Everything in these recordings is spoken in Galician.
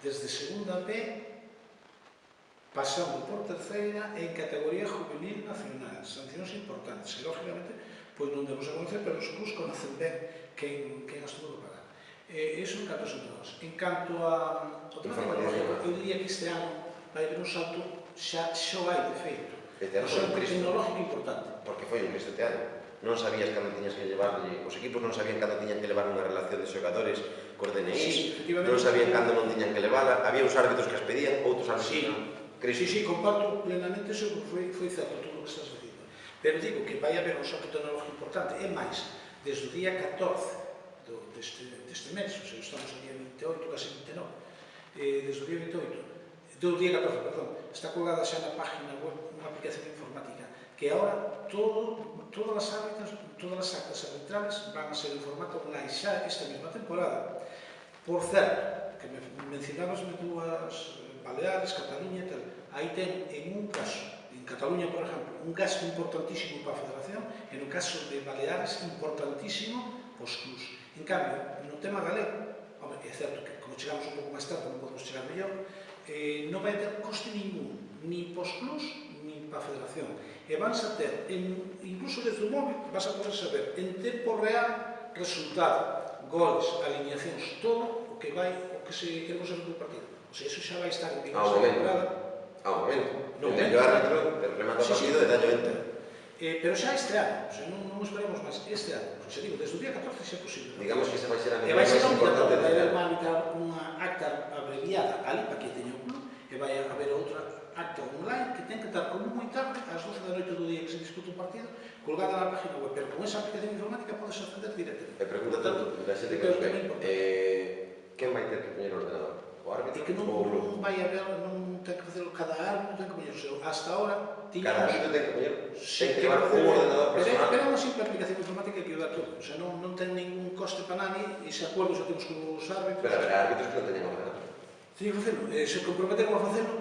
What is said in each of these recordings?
desde segunda B, pasando por terceira en categoría juvenil nacional. Sancións importantes. E, lógicamente, pois non debemos a conocer, pero os clubs conocen ben quen as tuvo que pagar. Iso en canto a entrenadores. En canto ao tema tecnológico, eu diría que este ano vai haber un salto, xa hai de feito. Un salto tecnológico importante. Porque foi un Cristo este ano. Non sabías cando tiñas que llevarlle, os equipos non sabían cando tiñan que levar unha relación de xogadores cos DNIs, non sabían cando non tiñan que levala, había uns árbitros que as pedían, outros árbitros non. Sí, comparto plenamente eso, foi certo todo o que estás dicindo. Pero digo que vai haber un salto tecnológico importante, é máis, desde o día 14 deste mes, ou seja, estamos no día 28, casi 29, desde o día 28, do día 14, perdón, está colgada xa na página web unha aplicación informática que agora todas as actas arbitrales van a ser en formato online xa esta mesma temporada. Por certo, que mencionabas dúas Baleares, Cataluña e tal, aí ten en un caso, en Cataluña, por exemplo, un gasto importantísimo para a Federación, e no caso de Baleares, importantísimo para os clubs. En cambio, no tema galego, é certo que como chegamos un pouco máis tarde, non podemos chegar mellor, non vai ter coste ningún, ni para os clubs, ni para a Federación. E vas a ter, incluso desde o móvil, vas a poder saber en tempo real resultado, goles, alineacións, todo o que se queremos ver do partido. O sea, eso xa vai estar en vigor esta temporada. Ao momento. Ten que o árbitro remata o partido e dallo enter. Pero xa este ano, o sea, non esperamos máis, este ano. Xa digo, desde o día 14 xa é posible. Digamos que ese vai ser a medida máis importante. Vai haber unha acta abreviada ali para que teña o club, e vai haber outra acta online que ten que estar como moi tarde, ás 12 da noite do día que se disputa o partido, colgada na página web. Pero con esa aplicación informática podes acceder directamente. E pregunta tanto, da xente que nos ve, quen vai ter que poñer o ordenador? O árbitro ou o club? Non vai haber, non ten que facelo cada árbitro, ten que poñerse. Hasta ahora, cada árbitro ten que poñer, ten que levar un ordenador personal. Pero é unha simple aplicación informática que o dá todo. O sea, non ten ningún coste para nadie, e se acordos xa temos con os árbitros. Pero haberá árbitros que non teñen ordenador. Teñen que facelo. Se comprometeron a facelo,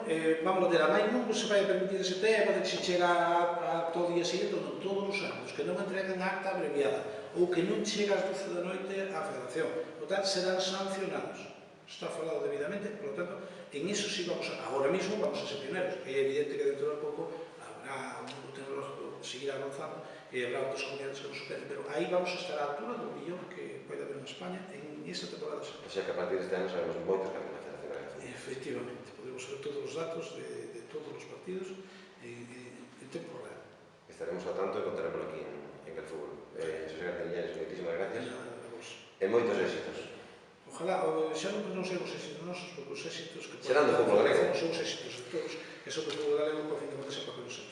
vamos a ter a máis non se vai a permitir ese tema de que se chega a todo día seguinte, non, todos os árbitros que non entreguen acta abreviada ou que non chega ás 12 da noite á Federación. Por tanto, serán sancionados. Está falado debidamente, por lo tanto, en eso sí vamos a, ahora mismo vamos a ser pioneros. É evidente que dentro de pouco habrá un mundo tecnológico seguir avanzando e habrá outras comunidades que nos superen, pero aí vamos a estar á altura do millón que pode haber en España en esta temporada. O sea que a partir deste ano sabemos moitos que haber na Federación Galega. Efectivamente, podemos ver todos os datos de todos os partidos en tempo real. Estaremos ao tanto e contaremos aquí en Calfútbol. Xosé García Villares, moitísimas gracias. E moitos éxitos. Ojalá, xa non sei os éxitos nosos, porque os éxitos que serán do fútbol galego. Son os éxitos de todos, e sobre o fútbol galego, por fin de conta, sepa que non sei.